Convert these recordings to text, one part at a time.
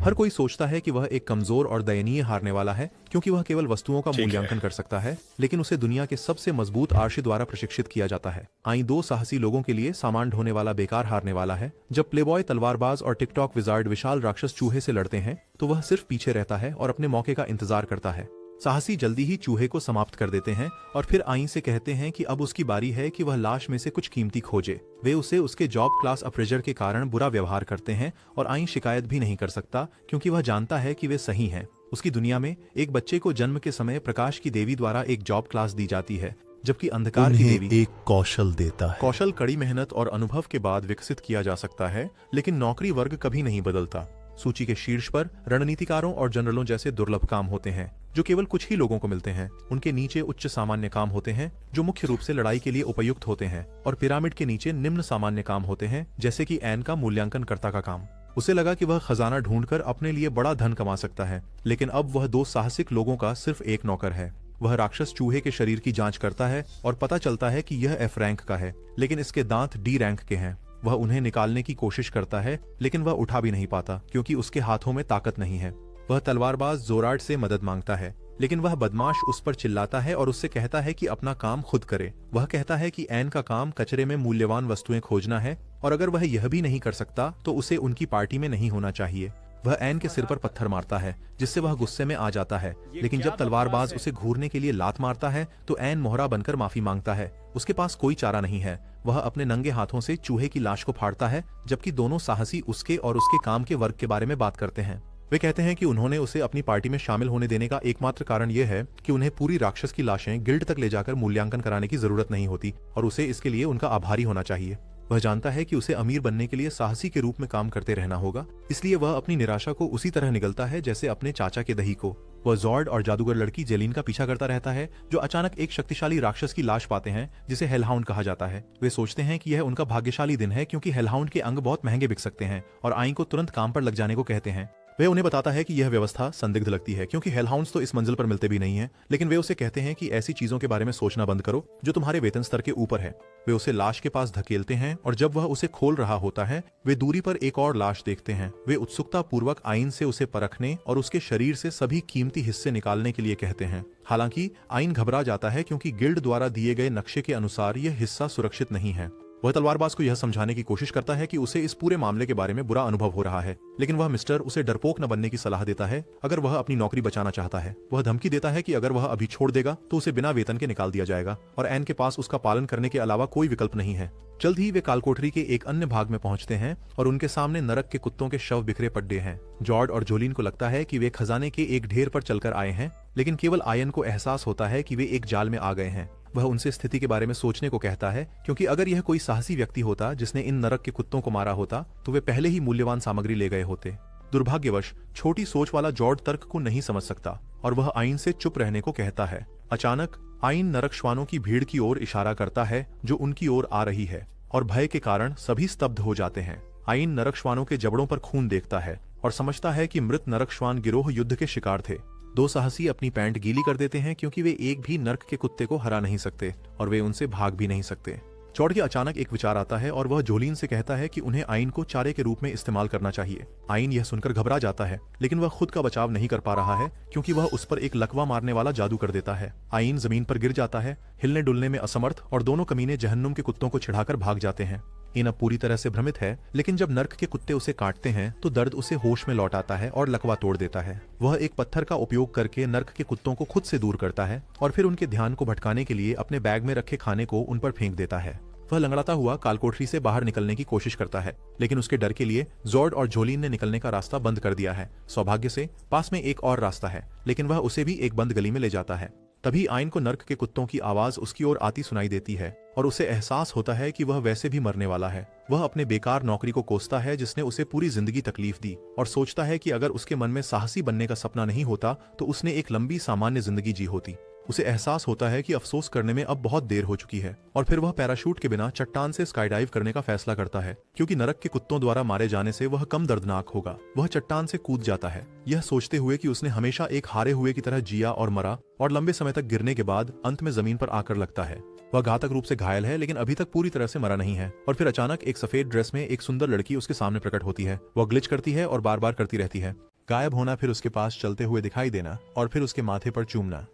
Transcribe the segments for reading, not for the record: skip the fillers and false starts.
हर कोई सोचता है कि वह एक कमजोर और दयनीय हारने वाला है, क्योंकि वह केवल वस्तुओं का मूल्यांकन कर सकता है, लेकिन उसे दुनिया के सबसे मजबूत आर्शी द्वारा प्रशिक्षित किया जाता है। आई दो साहसी लोगों के लिए सामान ढोने वाला बेकार हारने वाला है। जब प्लेबॉय तलवारबाज और टिकटॉक विजार्ड विशाल राक्षस चूहे से लड़ते हैं तो वह सिर्फ पीछे रहता है और अपने मौके का इंतजार करता है। साहसी जल्दी ही चूहे को समाप्त कर देते हैं और फिर आई से कहते हैं कि अब उसकी बारी है कि वह लाश में से कुछ कीमती खोजे। वे उसे उसके जॉब क्लास अप्रेजर के कारण बुरा व्यवहार करते हैं और आई शिकायत भी नहीं कर सकता, क्योंकि वह जानता है कि वे सही हैं। उसकी दुनिया में एक बच्चे को जन्म के समय प्रकाश की देवी द्वारा एक जॉब क्लास दी जाती है, जबकि अंधकार की देवी एक कौशल देता है। कौशल कड़ी मेहनत और अनुभव के बाद विकसित किया जा सकता है, लेकिन नौकरी वर्ग कभी नहीं बदलता। सूची के शीर्ष पर रणनीतिकारों और जनरलों जैसे दुर्लभ काम होते हैं, जो केवल कुछ ही लोगों को मिलते हैं। उनके नीचे उच्च सामान्य काम होते हैं, जो मुख्य रूप से लड़ाई के लिए उपयुक्त होते हैं, और पिरामिड के नीचे निम्न सामान्य काम होते हैं, जैसे कि एन का मूल्यांकनकर्ता का काम। उसे लगा कि वह खजाना ढूंढकर अपने लिए बड़ा धन कमा सकता है, लेकिन अब वह दो साहसिक लोगों का सिर्फ एक नौकर है। वह राक्षस चूहे के शरीर की जांच करता है और पता चलता है कि यह एफ रैंक का है, लेकिन इसके दांत डी रैंक के हैं। वह उन्हें निकालने की कोशिश करता है, लेकिन वह उठा भी नहीं पाता, क्योंकि उसके हाथों में ताकत नहीं है। वह तलवारबाज जोरार्ड से मदद मांगता है, लेकिन वह बदमाश उस पर चिल्लाता है और उससे कहता है कि अपना काम खुद करे। वह कहता है कि एन का काम कचरे में मूल्यवान वस्तुएं खोजना है, और अगर वह यह भी नहीं कर सकता तो उसे उनकी पार्टी में नहीं होना चाहिए। वह एन के सिर पर पत्थर मारता है, जिससे वह गुस्से में आ जाता है, लेकिन जब तलवारबाज उसे घूरने के लिए लात मारता है तो एन मोहरा बनकर माफी मांगता है। उसके पास कोई चारा नहीं है। वह अपने नंगे हाथों से चूहे की लाश को फाड़ता है, जबकि दोनों साहसी उसके और उसके काम के वर्ग के बारे में बात करते हैं। वे कहते हैं कि उन्होंने उसे अपनी पार्टी में शामिल होने देने का एकमात्र कारण यह है कि उन्हें पूरी राक्षस की लाशें गिल्ड तक ले जाकर मूल्यांकन कराने की जरूरत नहीं होती, और उसे इसके लिए उनका आभारी होना चाहिए। वह जानता है कि उसे अमीर बनने के लिए साहसी के रूप में काम करते रहना होगा, इसलिए वह अपनी निराशा को उसी तरह निगलता है जैसे अपने चाचा के दही को। वह जॉर्ड और जादूगर लड़की जेलिन का पीछा करता रहता है, जो अचानक एक शक्तिशाली राक्षस की लाश पाते हैं, जिसे हेलहाउंड कहा जाता है। वे सोचते हैं कि यह उनका भाग्यशाली दिन है, क्योंकि हेलहाउंड के अंग बहुत महंगे बिक सकते हैं, और आई को तुरंत काम पर लग जाने को कहते हैं। वे उन्हें बताता है कि यह व्यवस्था संदिग्ध लगती है, क्योंकि हेलहाउंड्स तो इस मंजिल पर मिलते भी नहीं हैं, लेकिन वे उसे कहते हैं कि ऐसी चीजों के बारे में सोचना बंद करो जो तुम्हारे वेतन स्तर के ऊपर है। वे उसे लाश के पास धकेलते हैं, और जब वह उसे खोल रहा होता है, वे दूरी पर एक और लाश देखते हैं। वे उत्सुकता पूर्वक आइन से उसे परखने और उसके शरीर से सभी कीमती हिस्से निकालने के लिए कहते हैं। हालांकि आइन घबरा जाता है, क्योंकि गिल्ड द्वारा दिए गए नक्शे के अनुसार यह हिस्सा सुरक्षित नहीं है। वह तलवारबाज को यह समझाने की कोशिश करता है कि उसे इस पूरे मामले के बारे में बुरा अनुभव हो रहा है, लेकिन वह मिस्टर उसे डरपोक न बनने की सलाह देता है अगर वह अपनी नौकरी बचाना चाहता है। वह धमकी देता है कि अगर वह अभी छोड़ देगा तो उसे बिना वेतन के निकाल दिया जाएगा, और एन के पास उसका पालन करने के अलावा कोई विकल्प नहीं है। जल्द ही वे कालकोठरी के एक अन्य भाग में पहुंचते हैं, और उनके सामने नरक के कुत्तों के शव बिखरे पड़े हैं। जॉर्ड और जोलिन को लगता है कि वे खजाने के एक ढेर पर चलकर आए हैं, लेकिन केवल आयन को एहसास होता है कि वे एक जाल में आ गए हैं। वह उनसे स्थिति के बारे में सोचने को कहता है, क्योंकि अगर यह कोई साहसी व्यक्ति होता जिसने इन नरक के कुत्तों को मारा होता तो वे पहले ही मूल्यवान सामग्री ले गए होते। दुर्भाग्यवश छोटी सोच वाला जॉर्ड तर्क को नहीं समझ सकता, और वह आइन से चुप रहने को कहता है। अचानक आइन नरक श्वानों की भीड़ की ओर इशारा करता है, जो उनकी ओर आ रही है, और भय के कारण सभी स्तब्ध हो जाते हैं। आइन नरक श्वानों के जबड़ों पर खून देखता है और समझता है कि मृत नरक श्वान गिरोह युद्ध के शिकार थे। दो साहसी अपनी पैंट गीली कर देते हैं, क्योंकि वे एक भी नर्क के कुत्ते को हरा नहीं सकते, और वे उनसे भाग भी नहीं सकते। जॉर्ड के अचानक एक विचार आता है, और वह जोलिन से कहता है कि उन्हें आइन को चारे के रूप में इस्तेमाल करना चाहिए। आइन यह सुनकर घबरा जाता है, लेकिन वह खुद का बचाव नहीं कर पा रहा है, क्योंकि वह उस पर एक लकवा मारने वाला जादू कर देता है। आइन जमीन पर गिर जाता है, हिलने डुलने में असमर्थ, और दोनों कमीने जहन्नुम के कुत्तों को छिड़ाकर भाग जाते हैं। इन अब पूरी तरह से भ्रमित है, लेकिन जब नर्क के कुत्ते उसे काटते हैं तो दर्द उसे होश में लौट आता है और लकवा तोड़ देता है। वह एक पत्थर का उपयोग करके नर्क के कुत्तों को खुद से दूर करता है, और फिर उनके ध्यान को भटकाने के लिए अपने बैग में रखे खाने को उन पर फेंक देता है। वह लंगड़ाता हुआ कालकोठरी से बाहर निकलने की कोशिश करता है, लेकिन उसके डर के लिए जॉर्ड और जोलिन ने निकलने का रास्ता बंद कर दिया है। सौभाग्य से पास में एक और रास्ता है, लेकिन वह उसे भी एक बंद गली में ले जाता है। तभी आइन को नर्क के कुत्तों की आवाज उसकी ओर आती सुनाई देती है, और उसे एहसास होता है कि वह वैसे भी मरने वाला है। वह अपने बेकार नौकरी को कोसता है, जिसने उसे पूरी जिंदगी तकलीफ दी, और सोचता है कि अगर उसके मन में साहसी बनने का सपना नहीं होता तो उसने एक लंबी सामान्य जिंदगी जी होती। उसे एहसास होता है कि अफसोस करने में अब बहुत देर हो चुकी है, और फिर वह पैराशूट के बिना चट्टान से स्काईडाइव करने का फैसला करता है, क्योंकि नरक के कुत्तों द्वारा मारे जाने से वह कम दर्दनाक होगा। वह चट्टान से कूद जाता है, यह सोचते हुए कि उसने हमेशा एक हारे हुए की तरह जिया और मरा, और लंबे समय तक गिरने के बाद अंत में जमीन पर आकर लगता है। वह घातक रूप से घायल है, लेकिन अभी तक पूरी तरह से मरा नहीं है। और फिर अचानक एक सफेद ड्रेस में एक सुंदर लड़की उसके सामने प्रकट होती है। वह ग्लिच करती है और बार बार करती रहती है। गायब होना, फिर उसके पास चलते हुए दिखाई देना और फिर उसके माथे पर चूमना।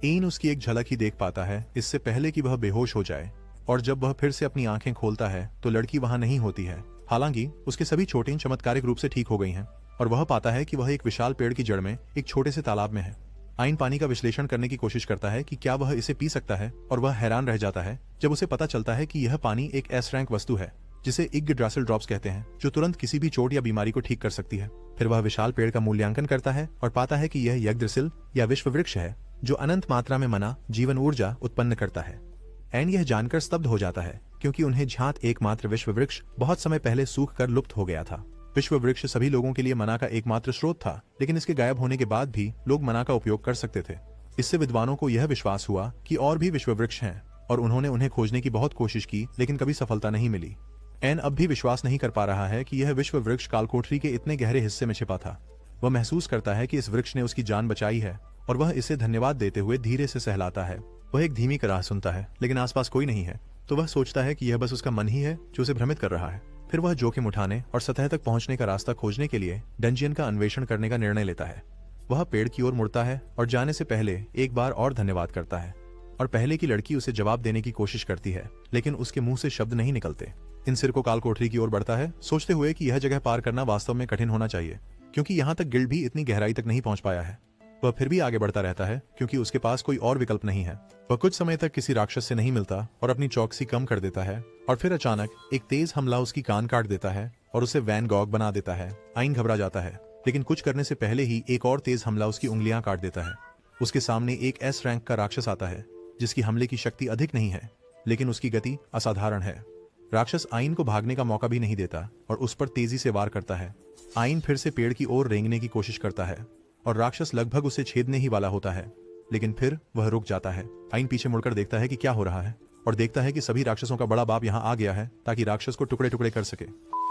एन उसकी एक झलक ही देख पाता है इससे पहले कि वह बेहोश हो जाए, और जब वह फिर से अपनी आंखें खोलता है तो लड़की वहां नहीं होती है। हालांकि उसके सभी चोटें चमत्कारिक रूप से ठीक हो गई हैं और वह पाता है कि वह एक विशाल पेड़ की जड़ में एक छोटे से तालाब में है। आइन पानी का विश्लेषण करने की कोशिश करता है कि क्या वह इसे पी सकता है, और वह हैरान रह जाता है जब उसे पता चलता है कि यह पानी एक एस रैंक वस्तु है जिसे इग्ड्रासिल ड्रॉप्स कहते हैं, जो तुरंत किसी भी चोट या बीमारी को ठीक कर सकती है। फिर वह विशाल पेड़ का मूल्यांकन करता है और पाता है कि यह यग्द्रसिल या विश्व वृक्ष है जो अनंत मात्रा में मना जीवन ऊर्जा उत्पन्न करता है। एन यह जानकर स्तब्ध हो जाता है क्योंकि उन्हें ज्ञात एकमात्र विश्व वृक्ष बहुत समय पहले सूख कर लुप्त हो गया था। विश्व वृक्ष सभी लोगों के लिए मना का एकमात्र स्रोत था, लेकिन इसके गायब होने के बाद भी लोग मना का उपयोग कर सकते थे। इससे विद्वानों को यह विश्वास हुआ कि और भी विश्व वृक्ष हैं, और उन्होंने उन्हें खोजने की बहुत कोशिश की लेकिन कभी सफलता नहीं मिली। एन अब भी विश्वास नहीं कर पा रहा है कि यह विश्व वृक्ष कालकोठरी के इतने गहरे हिस्से में छिपा था। वह महसूस करता है कि इस वृक्ष ने उसकी जान बचाई है और वह इसे धन्यवाद देते हुए धीरे से सहलाता है। वह एक धीमी कराह सुनता है लेकिन आसपास कोई नहीं है, तो वह सोचता है कि यह बस उसका मन ही है जो उसे भ्रमित कर रहा है। फिर वह जोखिम उठाने और सतह तक पहुंचने का रास्ता खोजने के लिए डंजियन का अन्वेषण करने का निर्णय लेता है। वह पेड़ की ओर मुड़ता है और जाने से पहले एक बार और धन्यवाद करता है, और पहले की लड़की उसे जवाब देने की कोशिश करती है लेकिन उसके मुंह से शब्द नहीं निकलते। इन सिर को कालकोठरी की ओर बढ़ता है, सोचते हुए कि यह जगह पार करना वास्तव में कठिन होना चाहिए क्योंकि यहाँ तक गिल्ड भी इतनी गहराई तक नहीं पहुंच पाया है। वह फिर भी आगे बढ़ता रहता है क्योंकि उसके पास कोई और विकल्प नहीं है। वह कुछ समय तक किसी राक्षस से नहीं मिलता और अपनी चौकसी कम कर देता है, और फिर अचानक एक तेज हमला उसकी कान काट देता है और उसे वैन गॉग बना देता है। आइन घबरा जाता है, लेकिन कुछ करने से पहले ही एक और तेज हमला उसकी उंगलियां काट देता है। उसके सामने एक एस रैंक का राक्षस आता है जिसकी हमले की शक्ति अधिक नहीं है, लेकिन उसकी गति असाधारण है। राक्षस आइन को भागने का मौका भी नहीं देता और उस पर तेजी से वार करता है। आइन फिर से पेड़ की ओर रेंगने की कोशिश करता है और राक्षस लगभग उसे छेदने ही वाला होता है, लेकिन फिर वह रुक जाता है। आइन पीछे मुड़कर देखता है कि क्या हो रहा है और देखता है कि सभी राक्षसों का बड़ा बाप यहाँ आ गया है ताकि राक्षस को टुकड़े टुकड़े कर सके।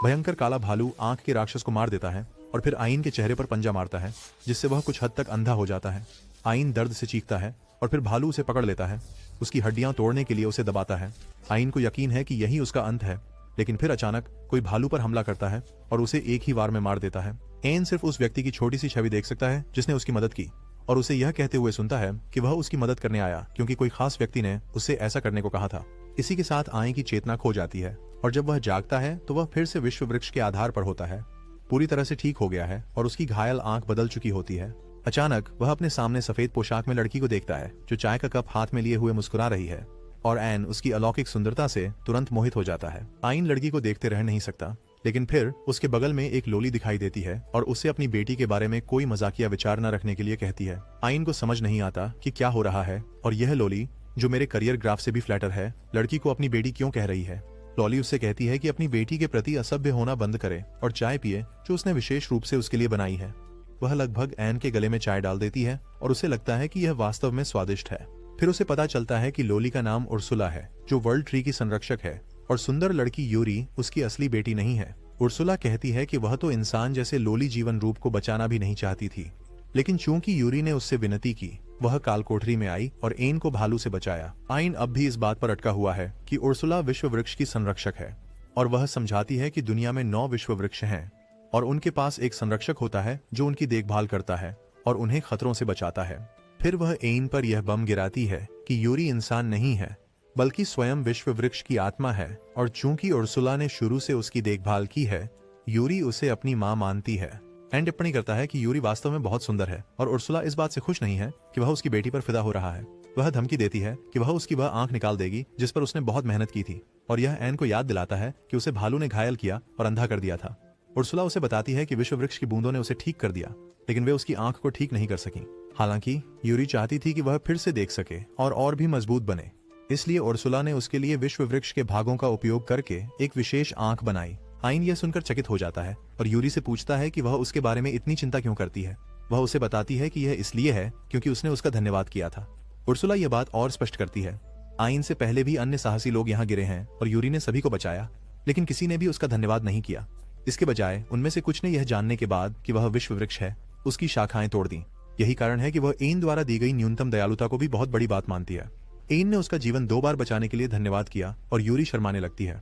भयंकर काला भालू आंख के राक्षस को मार देता है और फिर आइन के चेहरे पर पंजा मारता है जिससे वह कुछ हद तक अंधा हो जाता है। आइन दर्द से चीखता है और फिर भालू उसे पकड़ लेता है, उसकी हड्डियां तोड़ने के लिए उसे दबाता है। आइन को यकीन है कि यही उसका अंत है, लेकिन फिर अचानक कोई भालू पर हमला करता है और उसे एक ही वार में मार देता है। एन सिर्फ उस व्यक्ति की छोटी सी छवि देख सकता है जिसने उसकी मदद की, और उसे यह कहते हुए सुनता है कि वह उसकी मदद करने आया क्योंकि कोई खास व्यक्ति ने उससे ऐसा करने को कहा था। इसी के साथ आइन की चेतना खो जाती है और जब वह जागता है तो वह फिर से विश्व वृक्ष के आधार पर होता है। पूरी तरह से ठीक हो गया है और उसकी घायल आंख बदल चुकी होती है। अचानक वह अपने सामने सफेद पोशाक में लड़की को देखता है जो चाय का कप हाथ में लिए हुए मुस्कुरा रही है, और एन उसकी अलौकिक सुंदरता से तुरंत मोहित हो जाता है। आइन लड़की को देखते रह नहीं सकता, लेकिन फिर उसके बगल में एक लोली दिखाई देती है और उसे अपनी बेटी के बारे में कोई मजाकिया विचार न रखने के लिए कहती है। आइन को समझ नहीं आता कि क्या हो रहा है, और यह लोली जो मेरे करियर ग्राफ से भी फ्लैटर है, लड़की को अपनी बेटी क्यों कह रही है। लॉली उससे कहती है कि अपनी बेटी के प्रति असभ्य होना बंद करे और चाय पिए जो उसने विशेष रूप से उसके लिए बनाई है। वह लगभग एन के गले में चाय डाल देती है और उसे लगता है कि यह वास्तव में स्वादिष्ट है। फिर उसे पता चलता है कि लोली का नाम उर्सुला है जो वर्ल्ड ट्री की संरक्षक है, और सुंदर लड़की यूरी उसकी असली बेटी नहीं है। उर्सुला कहती है कि वह तो इंसान जैसे लोली जीवन रूप को बचाना भी नहीं चाहती थी, लेकिन चूंकि यूरी ने उससे विनती की, वह कालकोठरी में आई और एन को भालू से बचाया। आइन अब भी इस बात पर अटका हुआ है कि उर्सुला विश्व वृक्ष की संरक्षक है, और वह समझाती है कि दुनिया में 9 विश्व वृक्ष हैं और उनके पास एक संरक्षक होता है जो उनकी देखभाल करता है और उन्हें खतरों से बचाता है। फिर वह एन पर यह बम गिराती है कि यूरी इंसान नहीं है बल्कि स्वयं विश्व वृक्ष की आत्मा है, और चूंकि उर्सुला ने शुरू से उसकी देखभाल की है, यूरी उसे अपनी मां मानती है। एन टिप्पणी करता है कि यूरी वास्तव में बहुत सुंदर है और उर्सुला इस बात से खुश नहीं है कि वह उसकी बेटी पर फिदा हो रहा है। वह धमकी देती है कि वह उसकी वह आंख निकाल देगी जिस पर उसने बहुत मेहनत की थी, और यह एन को याद दिलाता है कि उसे भालू ने घायल किया और अंधा कर दिया था। उर्सुला उसे बताती है कि विश्व वृक्ष की बूंदों ने उसे ठीक कर दिया, लेकिन वे उसकी आंख को ठीक नहीं कर सकी। हालांकि यूरी चाहती थी कि वह फिर से देख सके और भी मजबूत बने, इसलिए उर्सुला ने उसके लिए विश्व वृक्ष के भागों का उपयोग करके एक विशेष आंख बनाई। आइन यह सुनकर चकित हो जाता है और यूरी से पूछता है कि वह उसके बारे में इतनी चिंता क्यों करती है। वह उसे बताती है कि यह इसलिए है क्योंकि उसने उसका धन्यवाद किया था। उर्सुला यह बात और स्पष्ट करती है, आइन से पहले भी अन्य साहसी लोग यहाँ गिरे हैं और यूरी ने सभी को बचाया, लेकिन किसी ने भी उसका धन्यवाद नहीं किया। इसके बजाय उनमें से कुछ ने यह जानने के बाद कि वह विश्व वृक्ष है, उसकी शाखाएं तोड़ दी। यही कारण है कि वह एन द्वारा दी गई न्यूनतम दयालुता को भी बहुत बड़ी बात मानती है। एन ने उसका जीवन 2 बार बचाने के लिए धन्यवाद किया और यूरी शर्माने लगती है।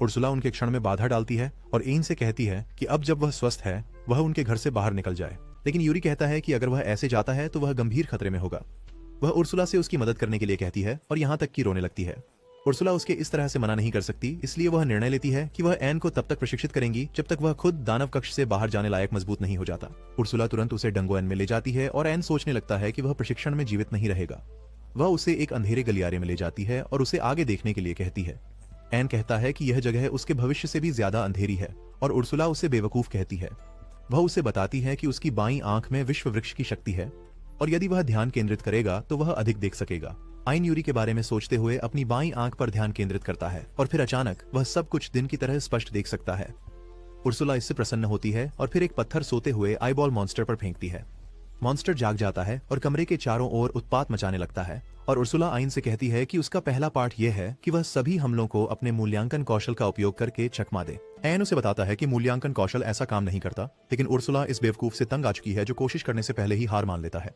उर्सुला उनके क्षण में बाधा डालती है और एन से कहती है कि अब जब वह स्वस्थ है वह उनके घर से बाहर निकल जाए। लेकिन यूरी कहता है कि अगर वह ऐसे जाता है तो वह गंभीर खतरे में होगा। वह उर्सुला से उसकी मदद करने के लिए कहती है और यहाँ तक कि रोने लगती है। उर्सुला उसके इस तरह से मना नहीं कर सकती, इसलिए वह निर्णय लेती है कि वह एन को तब तक प्रशिक्षित करेंगी जब तक वह खुद दानव कक्ष से बाहर जाने लायक मजबूत नहीं हो जाता। उर्सुला तुरंत उसे डंगोएन में ले जाती है और एन सोचने लगता है कि वह प्रशिक्षण में जीवित नहीं रहेगा। वह उसे एक अंधेरे गलियारे में ले जाती है और उसे आगे देखने के लिए कहती है। एन कहता है कि यह जगह उसके भविष्य से भी ज्यादा अंधेरी है और उर्सुला उसे बेवकूफ कहती है। वह उसे बताती है कि उसकी बाईं आंख में विश्व वृक्ष की शक्ति है और यदि वह ध्यान केंद्रित करेगा तो वह अधिक देख सकेगा। आइन यूरी के बारे में सोचते हुए अपनी बाईं आंख पर ध्यान केंद्रित करता है और फिर अचानक वह सब कुछ दिन की तरह स्पष्ट देख सकता है। उर्सुला इससे प्रसन्न होती है और फिर एक पत्थर सोते हुए आईबॉल मॉन्स्टर पर फेंकती है। मॉन्स्टर जाग जाता है और कमरे के चारों ओर उत्पात मचाने लगता है और उर्सुला आइन से कहती है कि उसका पहला पाठ यह है कि वह सभी हमलों को अपने मूल्यांकन कौशल का उपयोग करके चकमा दे। एन उसे बताता है कि मूल्यांकन कौशल ऐसा काम नहीं करता, लेकिन उर्सुला इस बेवकूफ से तंग आ चुकी है जो कोशिश करने से पहले ही हार मान लेता है।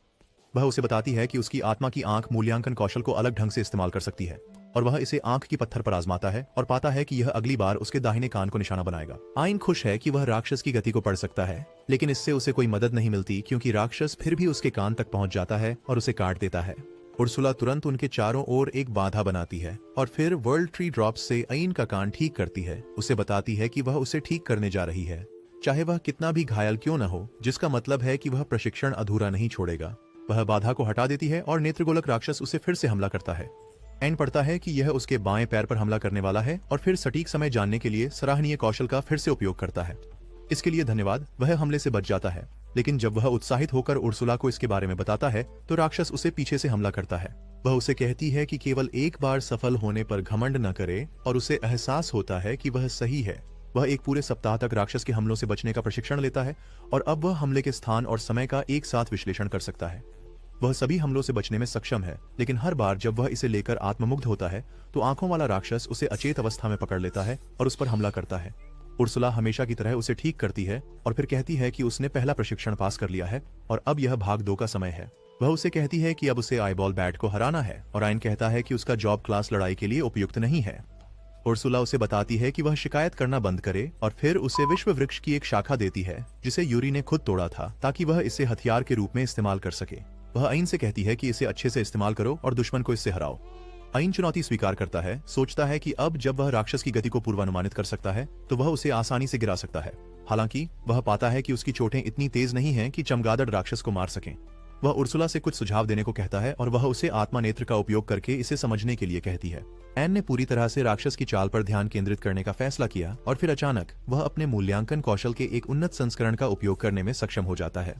वह उसे बताती है कि उसकी आत्मा की आंख मूल्यांकन कौशल को अलग ढंग से इस्तेमाल कर सकती है और वह इसे आंख की पत्थर पर आजमाता है और पाता है कि यह अगली बार उसके दाहिने कान को निशाना बनाएगा। आइन खुश है कि वह राक्षस की गति को पढ़ सकता है, लेकिन इससे उसे कोई मदद नहीं मिलती क्योंकि राक्षस फिर भी उसके कान तक पहुंच जाता है और उसे काट देता है। उर्सुला तुरंत उनके चारों ओर एक बाधा बनाती है और फिर वर्ल्ड ट्री ड्रॉप्स से आइन का कान ठीक करती है। उसे बताती है कि वह उसे ठीक करने जा रही है, चाहे वह कितना भी घायल क्यों न हो, जिसका मतलब है कि वह प्रशिक्षण अधूरा नहीं छोड़ेगा। वह बाधा को हटा देती है और नेत्रगोलक राक्षस उसे फिर से हमला करता है। एन पढ़ता है कि यह उसके बाएं पैर पर हमला करने वाला है और फिर सटीक समय जानने के लिए सराहनीय कौशल का फिर से उपयोग करता है। इसके लिए धन्यवाद। वह हमले से बच जाता है, लेकिन जब वह उत्साहित होकर उर्सुला को इसके बारे में बताता है तो राक्षस उसे पीछे से हमला करता है। वह उसे कहती है कि केवल एक बार सफल होने पर घमंड न करे और उसे एहसास होता है कि वह सही है। वह एक पूरे सप्ताह तक राक्षस के हमलों से बचने का प्रशिक्षण लेता है और अब वह हमले के स्थान और समय का एक साथ विश्लेषण कर सकता है। वह सभी हमलों से बचने में सक्षम है, लेकिन हर बार जब वह इसे लेकर आत्ममुग्ध होता है तो आंखों वाला राक्षस उसे अचेत अवस्था में पकड़ लेता है और उस पर हमला करता है। उर्सुला हमेशा की तरह उसे ठीक करती है और फिर कहती है कि उसने पहला प्रशिक्षण पास कर लिया है और अब यह भाग 2 का समय है। वह उसे कहती है कि अब उसे आईबॉल बैट को हराना है और आइन कहता है कि उसका जॉब क्लास लड़ाई के लिए उपयुक्त नहीं है। उर्सुला उसे बताती है कि वह शिकायत करना बंद करे और फिर उसे विश्व वृक्ष की एक शाखा देती है जिसे यूरी ने खुद तोड़ा था ताकि वह इसे हथियार के रूप में इस्तेमाल कर सके। वह आइन से कहती है कि इसे अच्छे से इस्तेमाल करो और दुश्मन को इससे हराओ। आइन चुनौती स्वीकार करता है, सोचता है कि अब जब वह राक्षस की गति को पूर्वानुमानित कर सकता है तो वह उसे आसानी से गिरा सकता है। हालांकि वह पाता है कि उसकी चोटें इतनी तेज नहीं हैं कि चमगादड़ राक्षस को मार सकें। वह उर्सुला से कुछ सुझाव देने को कहता है और वह उसे आत्मा नेत्र का उपयोग करके इसे समझने के लिए कहती है। एन ने पूरी तरह से राक्षस की चाल पर ध्यान केंद्रित करने का फैसला किया और फिर अचानक वह अपने मूल्यांकन कौशल के एक उन्नत संस्करण का उपयोग करने में सक्षम हो जाता है।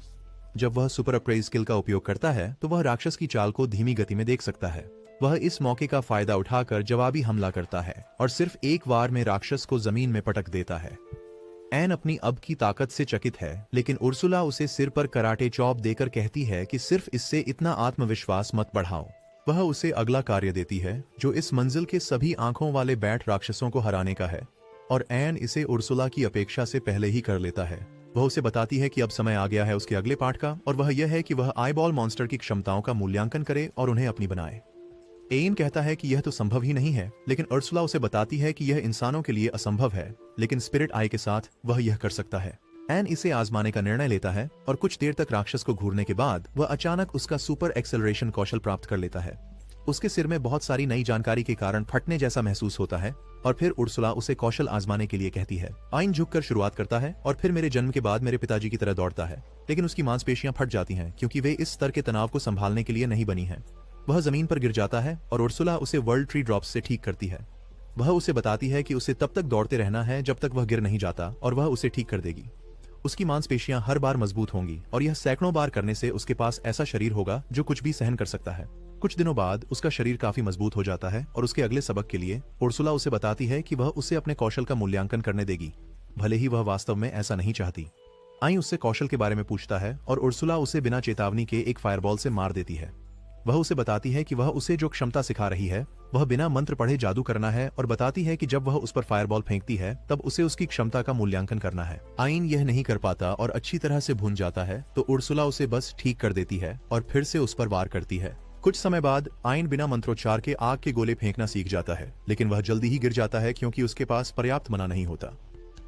जब वह सुपर अप्रेज स्किल का उपयोग करता है तो वह राक्षस की चाल को धीमी गति में देख सकता है। वह इस मौके का फायदा उठाकर जवाबी हमला करता है और सिर्फ एक वार में राक्षस को जमीन में पटक देता है। एन अपनी अब की ताकत से चकित है, लेकिन उर्सुला उसे सिर पर कराटे चॉप देकर कहती है कि सिर्फ इससे इतना आत्मविश्वास मत बढ़ाओ। वह उसे अगला कार्य देती है जो इस मंजिल के सभी आंखों वाले बैट राक्षसों को हराने का है और एन इसे उर्सुला की अपेक्षा से पहले ही कर लेता है। वह उसे बताती है कि अब समय आ गया है उसके अगले पाठ का और वह यह है कि वह आईबॉल मॉन्स्टर की क्षमताओं का मूल्यांकन करे और उन्हें अपनी बनाए। एन कहता है कि यह तो संभव ही नहीं है, लेकिन उर्सुला उसे बताती है कि यह इंसानों के लिए असंभव है, लेकिन स्पिरिट आई के साथ वह यह कर सकता है। एन इसे आजमाने का निर्णय लेता है और कुछ देर तक राक्षस को घूरने के बाद वह अचानक उसका सुपर एक्सेलरेशन कौशल प्राप्त कर लेता है। उसके सिर में बहुत सारी नई जानकारी के कारण फटने जैसा महसूस होता है और फिर उर्सुला उसे कौशल आजमाने के लिए कहती है। आइन झुककर शुरुआत करता है और फिर मेरे जन्म के बाद मेरे पिताजी की तरह दौड़ता है, लेकिन उसकी मांसपेशियां फट जाती हैं क्योंकि वे इस स्तर के तनाव को संभालने के लिए नहीं बनी हैं। वह जमीन पर गिर जाता है और उर्सुला उसे वर्ल्ड ट्री ड्रॉप्स से ठीक करती है। वह उसे बताती है कि उसे तब तक दौड़ते रहना है जब तक वह गिर नहीं जाता और वह उसे ठीक कर देगी। उसकी मांसपेशियां हर बार मजबूत होंगी और यह सैकड़ों बार करने से उसके पास ऐसा शरीर होगा जो कुछ भी सहन कर सकता है। कुछ दिनों बाद उसका शरीर काफी मजबूत हो जाता है और उसके अगले सबक के लिए उर्सुला उसे बताती है कि वह उसे अपने कौशल का मूल्यांकन करने देगी, भले ही वह वास्तव में ऐसा नहीं चाहती। आई उससे कौशल के बारे में पूछता है और उर्सुला उसे बिना चेतावनी के एक फायरबॉल से मार देती है। वह उसे बताती है कि वह उसे जो क्षमता सिखा रही है वह बिना मंत्र पढ़े जादू करना है और बताती है कि जब वह उस पर फायरबॉल फेंकती है तब उसे उसकी क्षमता का मूल्यांकन करना है। आइन यह नहीं कर पाता और अच्छी तरह से भून जाता है तो उर्सुला उसे बस ठीक कर देती है और फिर से उस पर वार करती है। कुछ समय बाद आइन बिना मंत्रोच्चार के आग के गोले फेंकना सीख जाता है, लेकिन वह जल्दी ही गिर जाता है क्योंकि उसके पास पर्याप्त मना नहीं होता।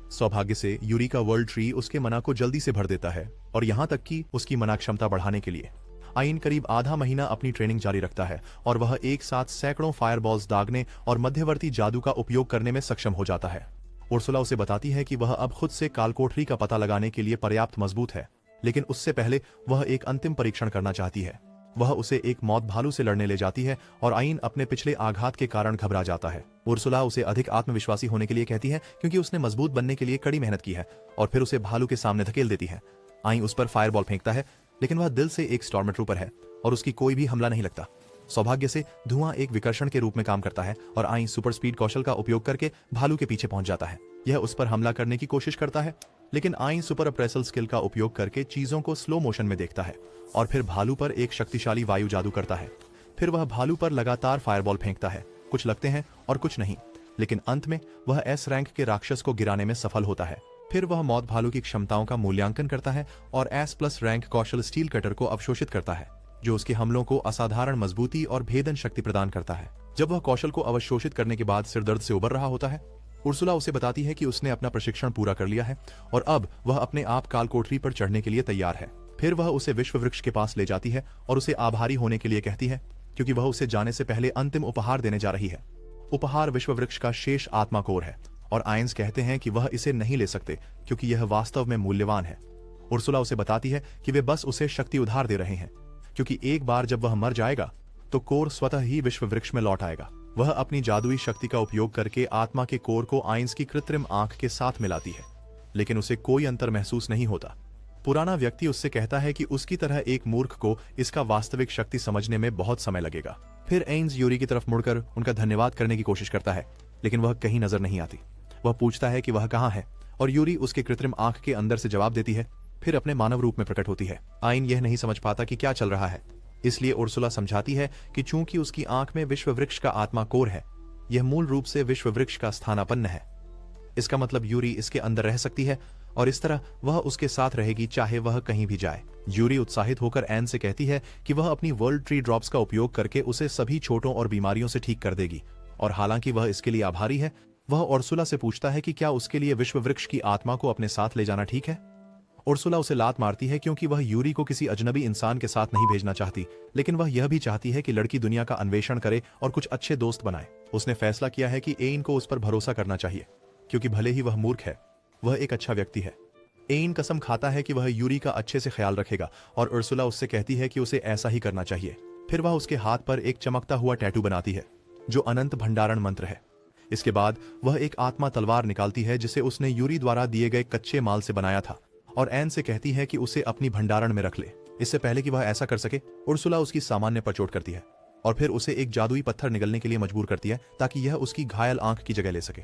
सौभाग्य से यूरी का वर्ल्ड ट्री उसके मना को जल्दी से भर देता है और यहाँ तक कि उसकी मना क्षमता बढ़ाने के लिए आइन करीब आधा महीना अपनी ट्रेनिंग जारी रखता है और वह एक साथ सैकड़ों फायरबॉल्स दागने और मध्यवर्ती जादू का उपयोग करने में सक्षम हो जाता है। उर्सुला उसे बताती है कि वह अब खुद से कालकोठरी का पता लगाने के लिए पर्याप्त मजबूत है, लेकिन उससे पहले वह एक अंतिम परीक्षण करना चाहती है। वह उसे एक मौत भालू से लड़ने ले जाती है और आइन अपने पिछले आघात के कारण घबरा जाता है। उर्सुला उसे अधिक आत्मविश्वासी होने के लिए कहती है क्योंकि उसने मजबूत बनने के लिए कड़ी मेहनत की है, और फिर उसे भालू के सामने धकेल देती है। आइन उस पर फायरबॉल फेंकता है, लेकिन वह दिल से एक स्टॉर्म ट्रूपर है और उसकी कोई भी हमला नहीं लगता। सौभाग्य से धुआं एक विकर्षण के रूप में काम करता है और आइन सुपर स्पीड कौशल का उपयोग करके भालू के पीछे पहुंच जाता है। यह उस पर हमला करने की कोशिश करता है, लेकिन आइन सुपर अप्रेसल स्किल का उपयोग करके चीजों को स्लो मोशन में देखता है और फिर भालू पर एक शक्तिशाली वायु जादू करता है। फिर वह भालू पर लगातार फायरबॉल फेंकता है, कुछ लगते हैं और कुछ नहीं, लेकिन अंत में वह एस रैंक के राक्षस को गिराने में सफल होता है। फिर वह मौत भालू की क्षमताओं का मूल्यांकन करता है और S+ रैंक कौशल स्टील कटर को अवशोषित करता है, जो उसके हमलों को असाधारण मजबूती और भेदन शक्ति प्रदान करता है। जब वह कौशल को अवशोषित करने के बाद सिरदर्द से उबर रहा होता है, उर्सुला उसे बताती है कि उसने अपना प्रशिक्षण पूरा कर लिया है और अब वह अपने आप कालकोठरी पर चढ़ने के लिए तैयार है। फिर वह उसे विश्व वृक्ष के पास ले जाती है और उसे आभारी होने के लिए कहती है, क्योंकि वह उसे जाने से पहले अंतिम उपहार देने जा रही है। उपहार विश्व वृक्ष का शेष आत्मा कोर है और आइंस कहते हैं कि वह इसे नहीं ले सकते क्योंकि यह वास्तव में मूल्यवान है। उर्सुला उसे बताती है कि वे बस उसे शक्ति उधार दे रहे हैं, क्योंकि एक बार जब वह मर जाएगा तो कोर स्वतः ही विश्व वृक्ष में लौट आएगा। वह अपनी जादुई शक्ति का उपयोग करके आत्मा के कोर को आइंस की कृत्रिम आंख के साथ मिलाती है, लेकिन उसे कोई अंतर महसूस नहीं होता। पुराना व्यक्ति उससे कहता है कि उसकी तरह एक मूर्ख को इसका वास्तविक शक्ति समझने में बहुत समय लगेगा। फिर एइंस यूरी की तरफ मुड़कर उनका धन्यवाद करने की कोशिश करता है, लेकिन वह कहीं नजर नहीं आती। वह पूछता है कि वह कहाँ है और यूरी उसके कृत्रिम आंख के अंदर से जवाब देती है, फिर अपने मानव रूप में प्रकट होती है। आइन यह नहीं समझ पाता कि क्या चल रहा है, इसलिए उर्सुला समझाती है कि चूंकि उसकी आंख में विश्व वृक्ष का आत्मा कोर है, यह मूल रूप से विश्व वृक्ष का स्थानापन्न है। इसका मतलब यूरी इसके अंदर रह सकती है और इस तरह वह उसके साथ रहेगी चाहे वह कहीं भी जाए। यूरी उत्साहित होकर एन से कहती है कि वह अपनी वर्ल्ड ट्री ड्रॉप्स का उपयोग करके उसे सभी चोटों और बीमारियों से ठीक कर देगी, और हालांकि वह इसके लिए आभारी है, वह उर्सुला से पूछता है कि क्या उसके लिए विश्व वृक्ष की आत्मा को अपने साथ ले जाना ठीक है। उर्सुला उसे लात मारती है क्योंकि वह यूरी को किसी अजनबी इंसान के साथ नहीं भेजना चाहती, लेकिन वह यह भी चाहती है कि लड़की दुनिया का अन्वेषण करे और कुछ अच्छे दोस्त बनाए। उसने फैसला किया है कि एइन को उस पर भरोसा करना चाहिए, क्योंकि भले ही वह मूर्ख है, वह एक अच्छा व्यक्ति है। एइन कसम खाता है कि वह यूरी का अच्छे से ख्याल रखेगा और उर्सुला उससे कहती है कि उसे ऐसा ही करना चाहिए। फिर वह उसके हाथ पर एक चमकता हुआ टैटू बनाती है जो अनंत भंडारण मंत्र है। इसके बाद वह एक आत्मा तलवार निकालती है जिसे उसने यूरी द्वारा दिए गए कच्चे माल से बनाया था, और एन से कहती है कि उसे अपनी भंडारण में रख ले। इससे पहले कि वह ऐसा कर सके, उर्सुला उसकी सामान्य पर चोट करती है और फिर उसे एक जादुई पत्थर निगलने के लिए मजबूर करती है ताकि यह उसकी घायल आंख की जगह ले सके।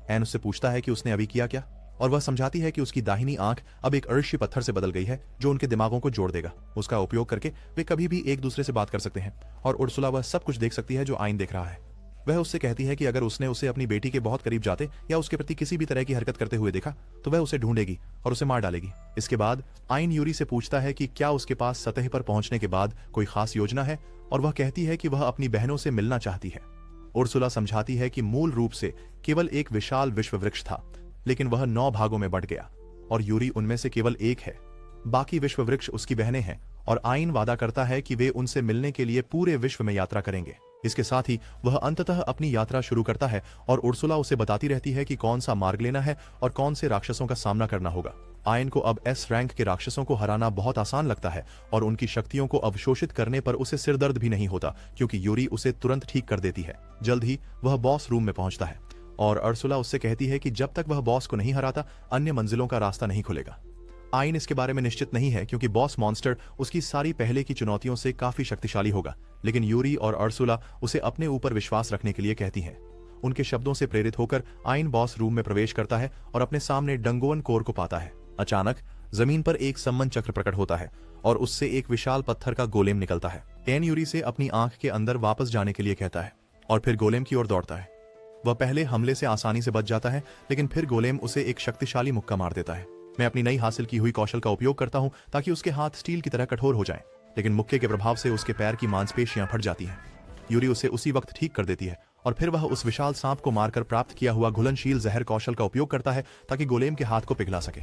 एन उससे पूछता है कि उसने अभी किया क्या, और वह समझाती है कि उसकी दाहिनी आंख अब एक अदृश्य पत्थर से बदल गई है जो उनके दिमागों को जोड़ देगा। उसका उपयोग करके वे कभी भी एक दूसरे से बात कर सकते हैं और उर्सुला वह सब कुछ देख सकती है जो आइन देख रहा है। वह उससे कहती है कि अगर उसने उसे अपनी बेटी के बहुत करीब जाते या उसके प्रति किसी भी तरह की हरकत करते हुए देखा तो वह उसे ढूंढेगी और उसे मार डालेगी। इसके बाद आइन यूरी से पूछता है कि क्या उसके पास सतह पर पहुंचने के बाद कोई खास योजना है, और वह कहती है कि वह अपनी बहनों से मिलना चाहती है। उर्सुला समझाती है कि मूल रूप से केवल एक विशाल विश्व वृक्ष था, लेकिन वह 9 भागों में बंट गया और यूरी उनमें से केवल एक है। बाकी विश्व वृक्ष उसकी बहनें हैं और आइन वादा करता है कि वे उनसे मिलने के लिए पूरे विश्व में यात्रा करेंगे। इसके साथ ही वह अंततः अपनी यात्रा शुरू करता है और उर्सुला उसे बताती रहती है कि कौन सा मार्ग लेना है और कौन से राक्षसों का सामना करना होगा। आयन को अब एस रैंक के राक्षसों को हराना बहुत आसान लगता है और उनकी शक्तियों को अवशोषित करने पर उसे सिरदर्द भी नहीं होता, क्योंकि यूरी उसे तुरंत ठीक कर देती है। जल्द ही वह बॉस रूम में पहुंचता है और उर्सुला उससे कहती है कि जब तक वह बॉस को नहीं हराता अन्य मंजिलों का रास्ता नहीं खुलेगा। आइन इसके बारे में निश्चित नहीं है क्योंकि बॉस मॉन्स्टर उसकी सारी पहले की चुनौतियों से काफी शक्तिशाली होगा, लेकिन यूरी और उर्सुला उसे अपने ऊपर विश्वास रखने के लिए कहती हैं। उनके शब्दों से प्रेरित होकर आइन बॉस रूम में प्रवेश करता है और अपने सामने डंगोवन कोर को पाता है। अचानक जमीन पर एक सम्मन चक्र प्रकट होता है और उससे एक विशाल पत्थर का गोलेम निकलता है। एन यूरी से अपनी आंख के अंदर वापस जाने के लिए कहता है और फिर गोलेम की ओर दौड़ता है। वह पहले हमले से आसानी से बच जाता है, लेकिन फिर गोलेम उसे एक शक्तिशाली मुक्का मार देता है। मैं अपनी नई हासिल की हुई कौशल का उपयोग करता हूं ताकि उसके हाथ स्टील की तरह कठोर हो जाएं, लेकिन मुक्के के प्रभाव से उसके पैर की मांसपेशियां फट जाती हैं। यूरी उसे उसी वक्त ठीक कर देती है और फिर वह उस विशाल सांप को मारकर प्राप्त किया हुआ घुलनशील जहर कौशल का उपयोग करता है ताकि गोलेम के हाथ को पिघला सके।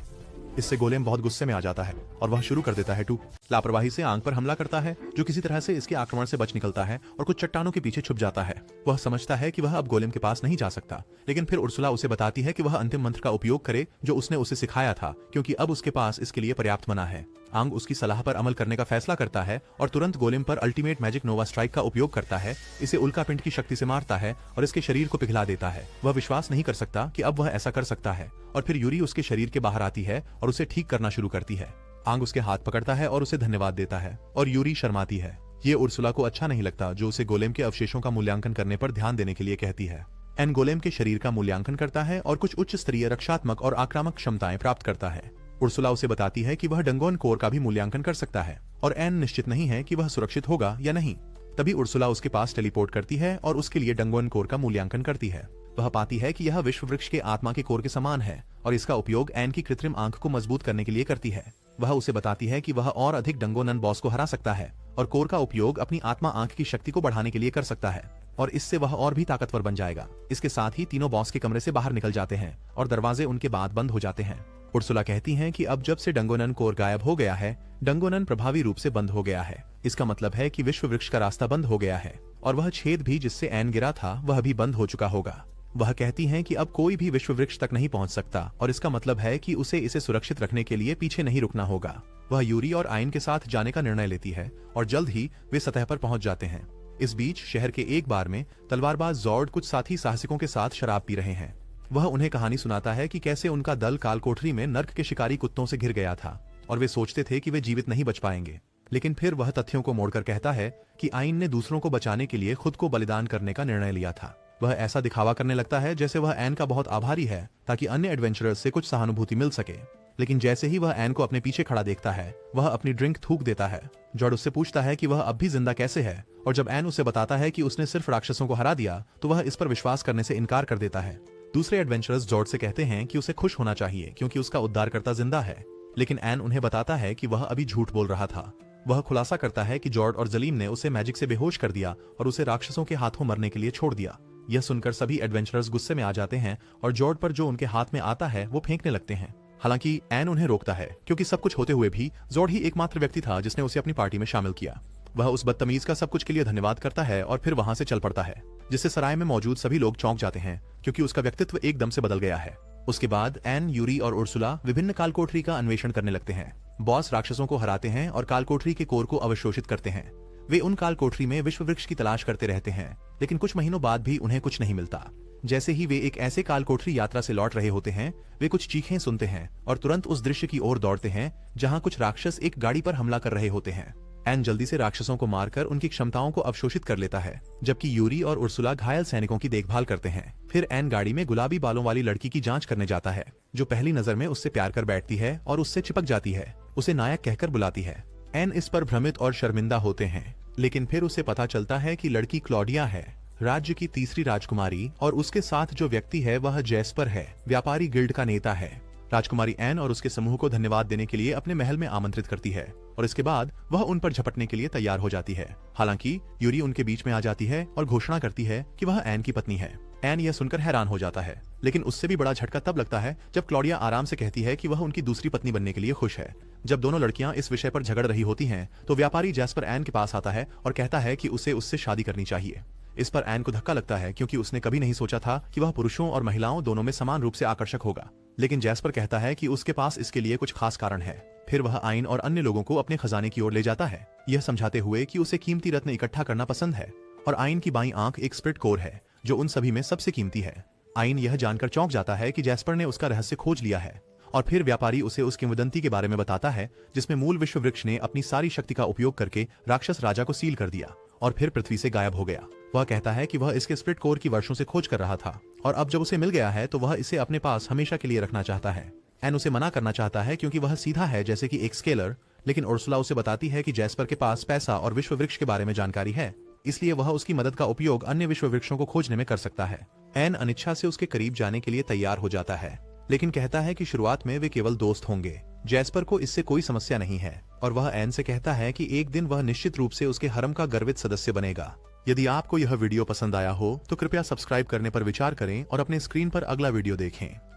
इससे गोलेम बहुत गुस्से में आ जाता है और वह शुरू कर देता है टू लापरवाही से आंख पर हमला करता है, जो किसी तरह से इसके आक्रमण से बच निकलता है और कुछ चट्टानों के पीछे छुप जाता है। वह समझता है कि वह अब गोलेम के पास नहीं जा सकता, लेकिन फिर उर्सुला उसे बताती है कि वह अंतिम मंत्र का उपयोग करे जो उसने उसे सिखाया था, क्योंकि अब उसके पास इसके लिए पर्याप्त मना है। आंग उसकी सलाह पर अमल करने का फैसला करता है और तुरंत गोलेम पर अल्टीमेट मैजिक नोवा स्ट्राइक का उपयोग करता है, इसे उल्कापिंड की शक्ति से मारता है और इसके शरीर को पिघला देता है। वह विश्वास नहीं कर सकता कि अब वह ऐसा कर सकता है और फिर यूरी उसके शरीर के बाहर आती है और उसे ठीक करना शुरू करती है। आंग उसके हाथ पकड़ता है और उसे धन्यवाद देता है और यूरी शर्माती है। ये उर्सुला को अच्छा नहीं लगता, जो उसे गोलेम के अवशेषों का मूल्यांकन करने पर ध्यान देने के लिए कहती है। एन गोलेम के शरीर का मूल्यांकन करता है और कुछ उच्च स्तरीय रक्षात्मक और आक्रामक क्षमताएं प्राप्त करता है। उर्सुला उसे बताती है कि वह डंगोन कोर का भी मूल्यांकन कर सकता है और एन निश्चित नहीं है कि वह सुरक्षित होगा या नहीं। तभी उर्सुला उसके पास टेलीपोर्ट करती है और उसके लिए डंगोन कोर का मूल्यांकन करती है। वह पाती है कि यह विश्व वृक्ष के आत्मा के कोर के समान है और इसका उपयोग एन की कृत्रिम आंख को मजबूत करने के लिए करती है। वह उसे बताती है कि वह और अधिक डंगोनन बॉस को हरा सकता है और कोर का उपयोग अपनी आत्मा आंख की शक्ति को बढ़ाने के लिए कर सकता है और इससे वह और भी ताकतवर बन जाएगा। इसके साथ ही तीनों बॉस के कमरे से बाहर निकल जाते हैं और दरवाजे उनके बाद बंद हो जाते हैं। उर्सुला कहती हैं कि अब जब से डंगोनन कोर गायब हो गया है, डंगोनन प्रभावी रूप से बंद हो गया है। इसका मतलब है कि विश्व वृक्ष का रास्ता बंद हो गया है और वह छेद भी जिससे एन गिरा था वह भी बंद हो चुका होगा। वह कहती हैं कि अब कोई भी विश्व वृक्ष तक नहीं पहुंच सकता और इसका मतलब है कि उसे इसे सुरक्षित रखने के लिए पीछे नहीं रुकना होगा। वह यूरी और आइन के साथ जाने का निर्णय लेती है और जल्द ही वे सतह पर पहुंच जाते हैं। इस बीच शहर के एक बार में तलवारबाज जॉर्ड कुछ साथी साहसिकों के साथ शराब पी रहे हैं। वह उन्हें कहानी सुनाता है कि कैसे उनका दल काल कोठरी में नर्क के शिकारी कुत्तों से घिर गया था और वे सोचते थे कि वे जीवित नहीं बच पाएंगे, लेकिन फिर वह तथ्यों को मोड़कर कहता है कि आइन ने दूसरों को बचाने के लिए खुद को बलिदान करने का निर्णय लिया था। वह ऐसा दिखावा करने लगता है जैसे वह एन का बहुत आभारी है ताकि अन्य एडवेंचरर्स से कुछ सहानुभूति मिल सके, लेकिन जैसे ही वह एन को अपने पीछे खड़ा देखता है वह अपनी ड्रिंक थूक देता है। जॉर्ड उससे पूछता है कि वह अब भी जिंदा कैसे है और जब एन उसे बताता है कि उसने सिर्फ राक्षसों को हरा दिया तो वह इस पर विश्वास करने से इनकार कर देता है। दूसरे एडवेंचरर्स जॉर्ड से कहते हैं कि उसे खुश होना चाहिए क्योंकि उसका उद्धारकर्ता जिंदा है, लेकिन एन उन्हें बताता है कि वह अभी झूठ बोल रहा था। वह खुलासा करता है कि जॉर्ड और जलीम ने उसे मैजिक से बेहोश कर दिया और उसे राक्षसों के हाथों मरने के लिए छोड़ दिया। यह सुनकर सभी एडवेंचरर्स गुस्से में आ जाते हैं और जॉर्ड पर जो उनके हाथ में आता है वो फेंकने लगते हैं। हालांकि एन उन्हें रोकता है क्योंकि सब कुछ होते हुए भी जॉर्ड ही एकमात्र व्यक्ति था जिसने उसे अपनी पार्टी में शामिल किया। वह उस बदतमीज का सब कुछ के लिए धन्यवाद करता है और फिर वहां से चल पड़ता है, जिससे सराय में मौजूद सभी लोग चौंक जाते हैं क्योंकि उसका व्यक्तित्व एकदम से बदल गया है। उसके बाद एन, यूरी और उर्सुला विभिन्न कालकोठरी का अन्वेषण करने लगते हैं। बॉस राक्षसों को हराते हैं और कालकोठरी के कोर को अवशोषित करते हैं। वे उन कालकोठरी में विश्व वृक्ष की तलाश करते रहते हैं, लेकिन कुछ महीनों बाद भी उन्हें कुछ नहीं मिलता। जैसे ही वे एक ऐसे कालकोठरी यात्रा से लौट रहे होते हैं, वे कुछ चीखें सुनते हैं और तुरंत उस दृश्य की ओर दौड़ते हैं जहां कुछ राक्षस एक गाड़ी पर हमला कर रहे होते हैं। एन जल्दी से राक्षसों को मारकर उनकी क्षमताओं को अवशोषित कर लेता है, जबकि यूरी और उर्सुला घायल सैनिकों की देखभाल करते हैं। फिर एन गाड़ी में गुलाबी बालों वाली लड़की की जांच करने जाता है, जो पहली नजर में उससे प्यार कर बैठती है और उससे चिपक जाती है। उसे नायक कहकर बुलाती है। एन इस पर भ्रमित और शर्मिंदा होते हैं, लेकिन फिर उसे पता चलता है कि लड़की क्लॉडिया है, राज्य की तीसरी राजकुमारी, और उसके साथ जो व्यक्ति है वह जैस्पर है, व्यापारी गिल्ड का नेता है। राजकुमारी एन और उसके समूह को धन्यवाद देने के लिए अपने महल में आमंत्रित करती है और इसके बाद वह उन पर झपटने के लिए तैयार हो जाती है। हालांकि यूरी उनके बीच में आ जाती है और घोषणा करती है कि वह एन की पत्नी है। एन यह सुनकर हैरान हो जाता है, लेकिन उससे भी बड़ा झटका तब लगता है जब क्लॉडिया आराम से कहती है कि वह उनकी दूसरी पत्नी बनने के लिए खुश है। जब दोनों लड़कियां इस विषय पर झगड़ रही होती हैं, तो व्यापारी जैस्पर एन के पास आता है और कहता है कि उसे उससे शादी करनी चाहिए। इस पर एन को धक्का लगता है क्योंकि उसने कभी नहीं सोचा था कि वह पुरुषों और महिलाओं दोनों में समान रूप से आकर्षक होगा, लेकिन जैस्पर कहता है कि उसके पास इसके लिए कुछ खास कारण है। फिर वह आइन और अन्य लोगों को अपने खजाने की ओर ले जाता है, यह समझाते हुए कि उसे कीमती रत्न इकट्ठा करना पसंद है और आइन की बाईं आंख एक स्प्रिट कोर है जो उन सभी में सबसे कीमती है। आइन यह जानकर चौंक जाता है कि जैस्पर ने उसका रहस्य खोज लिया है और फिर व्यापारी उसे उस किंवदंती के बारे में बताता है जिसमें मूल विश्व वृक्ष ने अपनी सारी शक्ति का उपयोग करके राक्षस राजा को सील कर दिया और फिर पृथ्वी से गायब हो गया। वह कहता है कि वह इसके स्प्लिट कोर की वर्षों से खोज कर रहा था और अब जब उसे मिल गया है तो वह इसे अपने पास हमेशा के लिए रखना चाहता है। एन उसे मना करना चाहता है क्योंकि वह सीधा है जैसे कि एक स्केलर, लेकिन उर्सुला उसे बताती है कि जैस्पर के पास पैसा और विश्व वृक्ष के बारे में जानकारी है, इसलिए वह उसकी मदद का उपयोग अन्य विश्व वृक्षों को खोजने में कर सकता है। एन अनिच्छा से उसके करीब जाने के लिए तैयार हो जाता है, लेकिन कहता है कि शुरुआत में वे केवल दोस्त होंगे। जैस्पर को इससे कोई समस्या नहीं है और वह एन से कहता है कि एक दिन वह निश्चित रूप से उसके हरम का गर्वित सदस्य बनेगा। यदि आपको यह वीडियो पसंद आया हो तो कृपया सब्सक्राइब करने पर विचार करें और अपने स्क्रीन पर अगला वीडियो देखें।